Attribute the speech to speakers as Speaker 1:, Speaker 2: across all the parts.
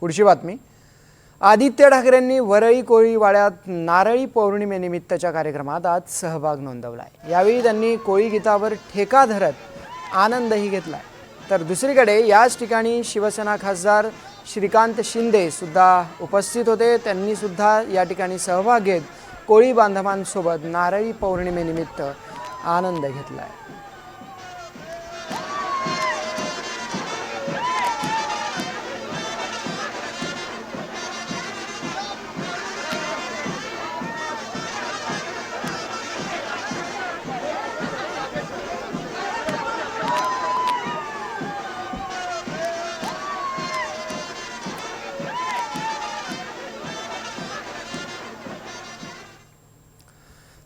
Speaker 1: पुढची बातमी। आदित्य ठाकरेंनी वरळी कोळीवाड्यात नारळी पौर्णिमेनिमित्तच्या कार्यक्रमात आज सहभाग नोंदवलाय। यावेळी त्यांनी कोळी गीतावर ठेका धरत आनंदही घेतलाय। तर दुसरीकडे याच ठिकाणी शिवसेना खासदार श्रीकांत शिंदे सुद्धा उपस्थित होते। त्यांनी सुद्धा या ठिकाणी सहभाग घेत कोळी बांधवांसोबत नारळी पौर्णिमेनिमित्त आनंद घेतलाय।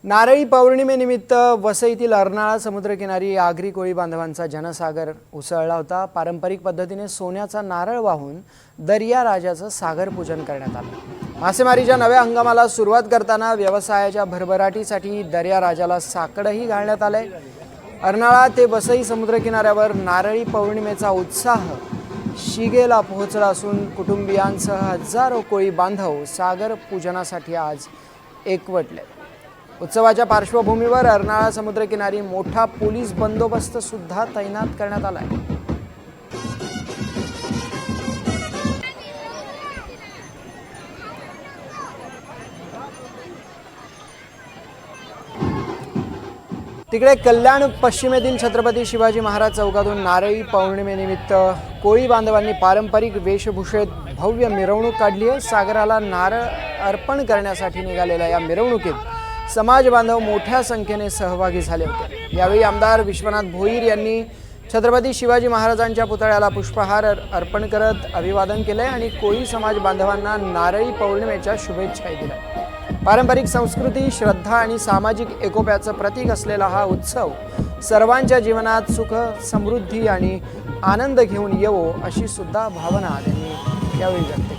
Speaker 1: नारळी पौर्णिमेनिमित्त वसईतील अर्नाळा समुद्रकिनारी आगरी कोळी बांधवांचा जनसागर उसळला होता। पारंपरिक पद्धतीने सोन्याचा नारळ वाहून दर्या राजाचं सागर पूजन करण्यात आलं। मासेमारीच्या नव्या हंगामाला सुरुवात करताना व्यवसायाच्या भरभराटीसाठी दर्या राजाला साकडंही घालण्यात आलंय। अर्नाळा ते वसई समुद्रकिनाऱ्यावर नारळी पौर्णिमेचा उत्साह शिगेला पोहोचला असून कुटुंबियांसह हजारो कोळी बांधव सागर पूजनासाठी आज एकवटले। उत्सवाच्या पार्श्वभूमीवर अर्नाळा समुद्रकिनारी मोठा पोलीस बंदोबस्त सुद्धा तैनात करण्यात आलाय। तिकडे कल्याण पश्चिमेतील छत्रपती शिवाजी महाराज चौकातून नारळी पौर्णिमेनिमित्त कोळी बांधवांनी पारंपरिक वेशभूषेत भव्य मिरवणूक काढली आहे। सागराला नारळ अर्पण करण्यासाठी निघालेल्या या मिरवणुकीत समाज बांधव मोठ्या संख्येने सहभागी झाले होते। यावेळी आमदार विश्वनाथ भोईर यांनी छत्रपती शिवाजी महाराजांच्या पुतळ्याला पुष्पहार अर्पण करत अभिवादन केले आणि कोळी समाज बांधवांना नारळी पौर्णिमेच्या शुभेच्छाही दिल्या। पारंपरिक संस्कृती, श्रद्धा आणि सामाजिक एकोप्याचं प्रतीक असलेला हा उत्सव सर्वांच्या जीवनात सुख, समृद्धी आणि आनंद घेऊन येवो अशी सुद्धा भावना त्यांनी यावेळी व्यक्त केली।